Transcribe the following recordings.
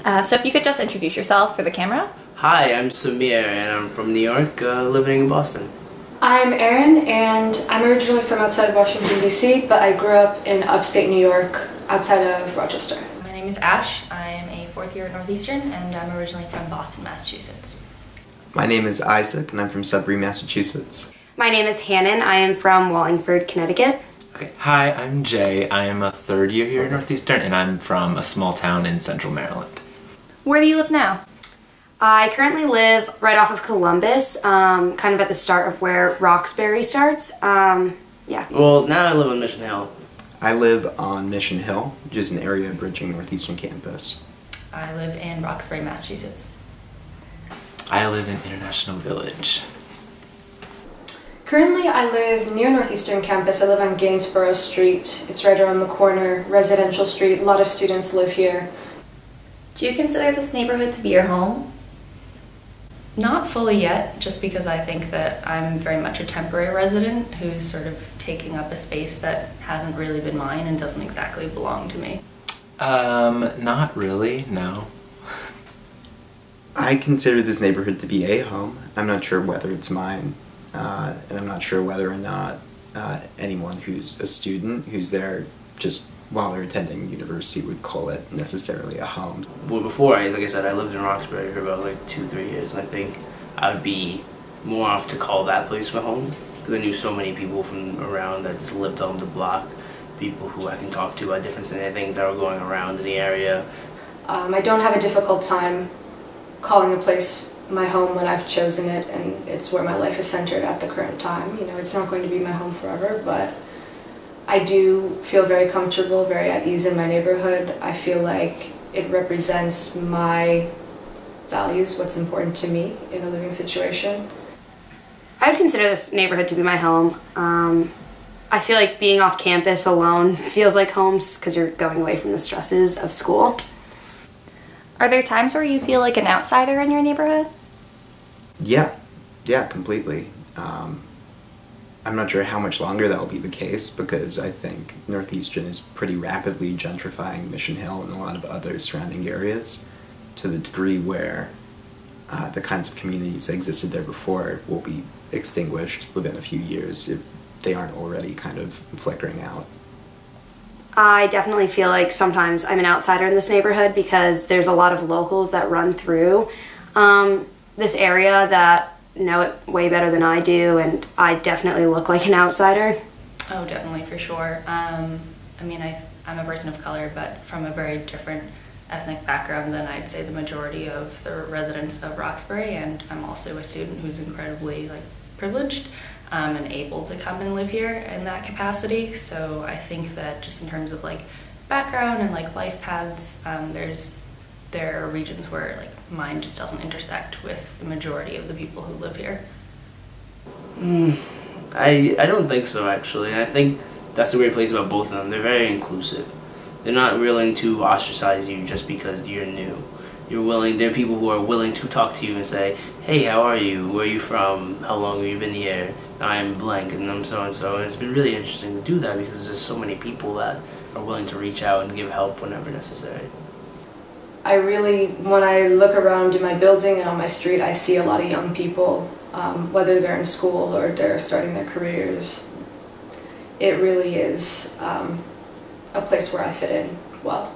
So if you could just introduce yourself for the camera. Hi, I'm Samir and I'm from New York, living in Boston. I'm Erin and I'm originally from outside of Washington, D.C., but I grew up in upstate New York outside of Rochester. My name is Ash. I am a fourth year at Northeastern and I'm originally from Boston, Massachusetts. My name is Isaac and I'm from Sudbury, Massachusetts. My name is Hannon. I am from Wallingford, Connecticut. Okay. Hi, I'm Jay. I am a third year here at Northeastern and I'm from a small town in central Maryland. Where do you live now? I currently live right off of Columbus, kind of at the start of where Roxbury starts. Yeah. Well, now I live on Mission Hill. I live on Mission Hill, which is an area bridging Northeastern campus. I live in Roxbury, Massachusetts. I live in International Village. Currently, I live near Northeastern campus. I live on Gainsborough Street. It's right around the corner, residential street. A lot of students live here. Do you consider this neighborhood to be your home? Not fully yet, just because I think that I'm very much a temporary resident who's sort of taking up a space that hasn't really been mine and doesn't exactly belong to me. Not really, no. I consider this neighborhood to be a home. I'm not sure whether it's mine, and I'm not sure whether or not anyone who's a student who's there just while they're attending university would call it necessarily a home. Well, before, like I said, I lived in Roxbury for about like 2-3 years, and I think I would be more off to call that place my home, because I knew so many people from around that just lived on the block, people who I can talk to about different things that were going around in the area. I don't have a difficult time calling a place my home when I've chosen it, and it's where my life is centered at the current time. You know, it's not going to be my home forever, but I do feel very comfortable, very at ease in my neighborhood. I feel like it represents my values, what's important to me in a living situation. I would consider this neighborhood to be my home. I feel like being off campus alone feels like home because you're going away from the stresses of school. Are there times where you feel like an outsider in your neighborhood? Yeah, completely. I'm not sure how much longer that will be the case because I think Northeastern is pretty rapidly gentrifying Mission Hill and a lot of other surrounding areas to the degree where the kinds of communities that existed there before will be extinguished within a few years if they aren't already kind of flickering out. I definitely feel like sometimes I'm an outsider in this neighborhood because there's a lot of locals that run through this area that know it way better than I do, and I definitely look like an outsider. Oh, definitely, for sure. I mean, I'm a person of color, but from a very different ethnic background than I'd say the majority of the residents of Roxbury, and I'm also a student who's incredibly privileged and able to come and live here in that capacity. So I think that just in terms of background and life paths, there are regions where mine just doesn't intersect with the majority of the people who live here. I don't think so, actually. I think that's the great place about both of them. They're very inclusive. They're not willing to ostracize you just because you're new. There are people who are willing to talk to you and say, hey, how are you? Where are you from? How long have you been here? I'm blank and I'm so and so. And it's been really interesting to do that because there's just so many people that are willing to reach out and give help whenever necessary. When I look around in my building and on my street, I see a lot of young people, whether they're in school or they're starting their careers. It really is a place where I fit in well.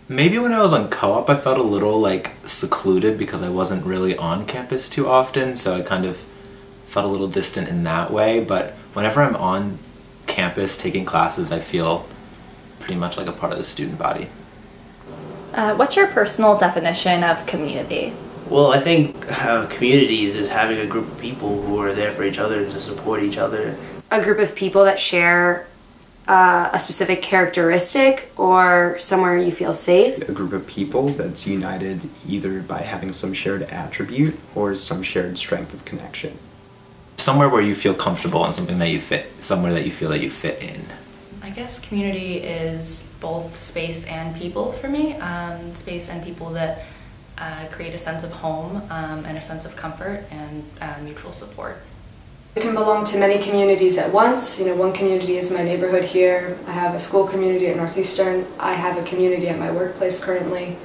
Maybe when I was on co-op I felt a little secluded because I wasn't really on campus too often, so I kind of felt a little distant in that way, but whenever I'm on campus taking classes I feel pretty much like a part of the student body. What's your personal definition of community? Well, I think communities is having a group of people who are there for each other and to support each other. A group of people that share a specific characteristic or somewhere you feel safe. A group of people that's united either by having some shared attribute or some shared strength of connection. Somewhere where you feel comfortable and somewhere that you feel that you fit in. I guess community is both space and people for me. Space and people that create a sense of home and a sense of comfort and mutual support. I can belong to many communities at once. You know, one community is my neighborhood here. I have a school community at Northeastern. I have a community at my workplace currently.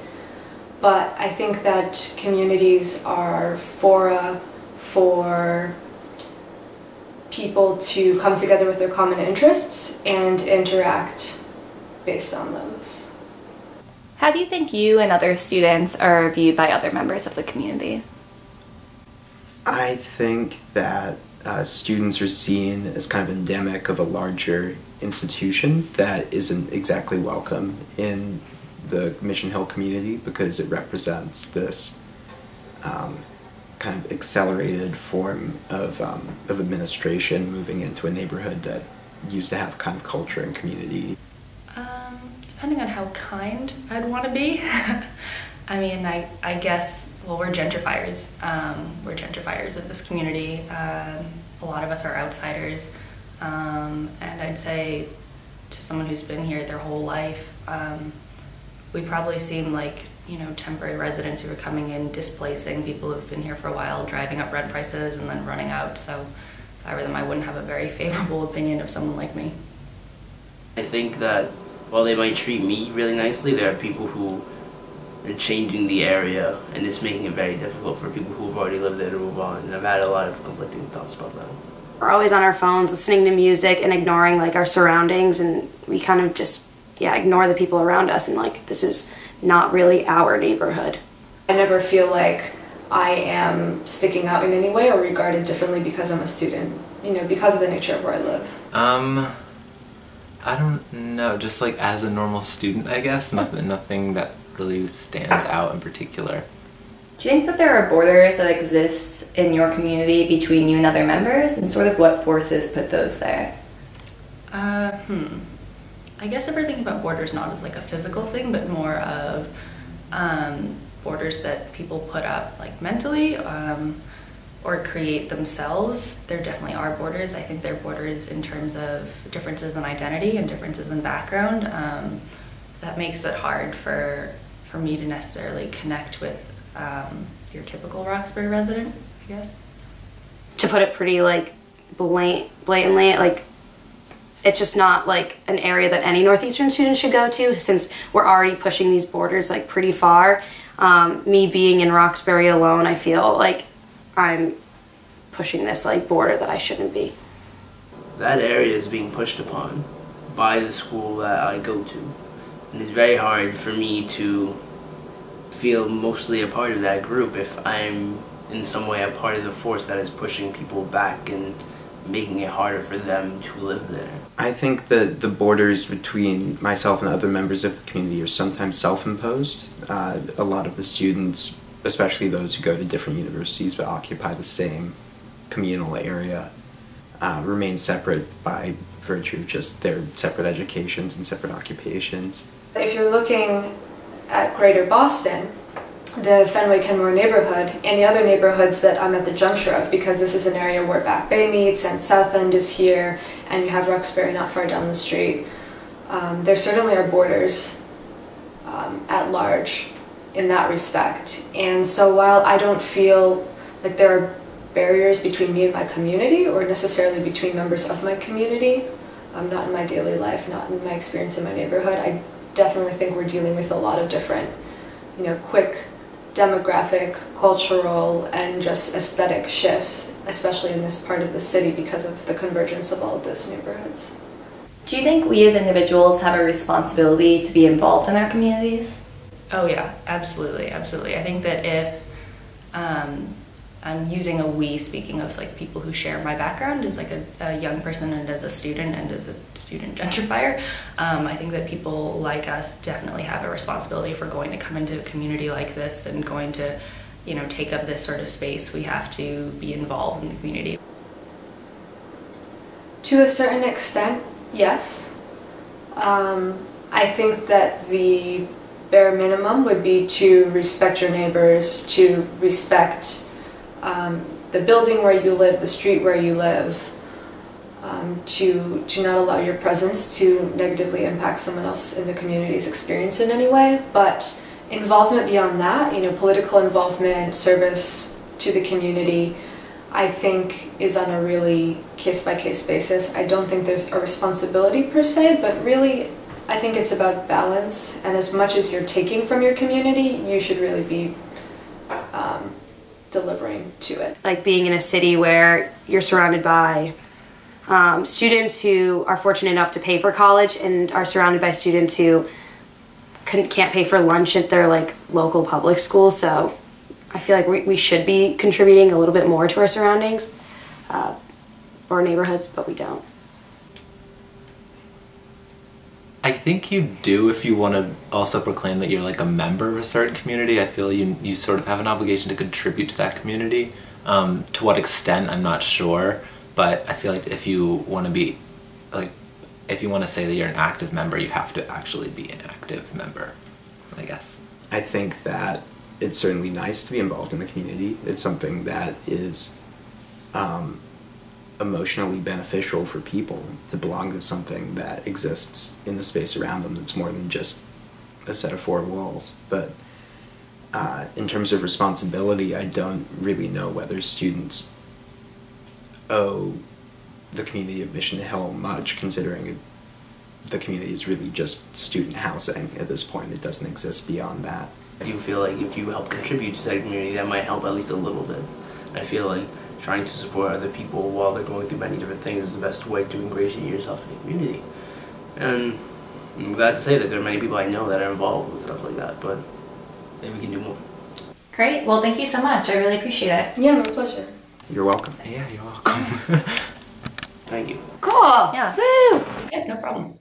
but I think that communities are fora for people to come together with their common interests and interact based on those. How do you think you and other students are viewed by other members of the community? I think that students are seen as kind of endemic of a larger institution that isn't exactly welcome in the Mission Hill community because it represents this kind of accelerated form of administration moving into a neighborhood that used to have kind of culture and community. Depending on how kind I'd want to be. I mean, I guess, well, we're gentrifiers. We're gentrifiers of this community. A lot of us are outsiders. And I'd say to someone who's been here their whole life, we probably seem like, you know, temporary residents who are coming in, displacing people who've been here for a while, driving up rent prices and then running out. So if I were them, I wouldn't have a very favorable opinion of someone like me. I think that while they might treat me really nicely, there are people who are changing the area, and it's making it very difficult for people who've already lived there to move on. And I've had a lot of conflicting thoughts about that. We're always on our phones listening to music and ignoring like our surroundings, and we kind of just ignore the people around us, and like this is not really our neighborhood. I never feel like I am sticking out in any way or regarded differently because I'm a student, you know, because of the nature of where I live. I don't know, just like as a normal student, I guess, nothing that really stands out in particular. Do you think that there are borders that exist in your community between you and other members, and sort of what forces put those there? I guess if we're thinking about borders not as like a physical thing, but more of borders that people put up like mentally or create themselves, there definitely are borders. I think there are borders in terms of differences in identity and differences in background. That makes it hard for me to necessarily connect with your typical Roxbury resident, I guess. To put it pretty like blatantly, like it's just not like an area that any Northeastern student should go to, since we're already pushing these borders like pretty far. Me being in Roxbury alone, I feel like I'm pushing this like border that I shouldn't be. That area is being pushed upon by the school that I go to, and it's very hard for me to feel mostly a part of that group if I'm in some way a part of the force that is pushing people back and making it harder for them to live there. I think that the borders between myself and other members of the community are sometimes self-imposed. A lot of the students, especially those who go to different universities but occupy the same communal area, remain separate by virtue of just their separate educations and separate occupations. If you're looking at Greater Boston, the Fenway-Kenmore neighborhood, and the other neighborhoods that I'm at the juncture of, because this is an area where Back Bay meets and South End is here, and you have Roxbury not far down the street, there certainly are borders at large in that respect. And so while I don't feel like there are barriers between me and my community, or necessarily between members of my community, not in my daily life, not in my experience in my neighborhood, I definitely think we're dealing with a lot of different, you know, quick demographic, cultural, and just aesthetic shifts, especially in this part of the city because of the convergence of all of those neighborhoods. Do you think we as individuals have a responsibility to be involved in our communities? Oh yeah, absolutely, absolutely. I think that if I'm using a we, speaking of like people who share my background as like a young person and as a student and as a student gentrifier, I think that people like us definitely have a responsibility if we're going to come into a community like this and going to, you know, take up this sort of space. We have to be involved in the community. To a certain extent, yes. I think that the bare minimum would be to respect your neighbors, to respect the building where you live, the street where you live, to not allow your presence to negatively impact someone else in the community's experience in any way. But involvement beyond that, you know, political involvement, service to the community, I think is on a really case-by-case basis. I don't think there's a responsibility per se, but really I think it's about balance, and as much as you're taking from your community, you should really be delivering to it. Like being in a city where you're surrounded by students who are fortunate enough to pay for college and are surrounded by students who can't pay for lunch at their like local public school. So I feel like we should be contributing a little bit more to our surroundings or neighborhoods, but we don't. I think you do if you want to also proclaim that you're like a member of a certain community. I feel you sort of have an obligation to contribute to that community. To what extent, I'm not sure, but I feel like if you want to be, like, if you want to say that you're an active member, you have to actually be an active member, I guess. I think that it's certainly nice to be involved in the community. It's something that is emotionally beneficial for people to belong to something that exists in the space around them that's more than just a set of four walls. But in terms of responsibility, I don't really know whether students owe the community of Mission Hill much, considering the community is really just student housing at this point. It doesn't exist beyond that. I do feel like if you help contribute to that community, that might help at least a little bit. I feel like trying to support other people while they're going through many different things is the best way to ingratiate yourself in the community. And I'm glad to say that there are many people I know that are involved with stuff like that, but maybe we can do more. Great. Well, thank you so much. I really appreciate it. Yeah, my pleasure. You're welcome. Yeah, you're welcome. Thank you. Cool. Yeah. Woo. Yeah, no problem.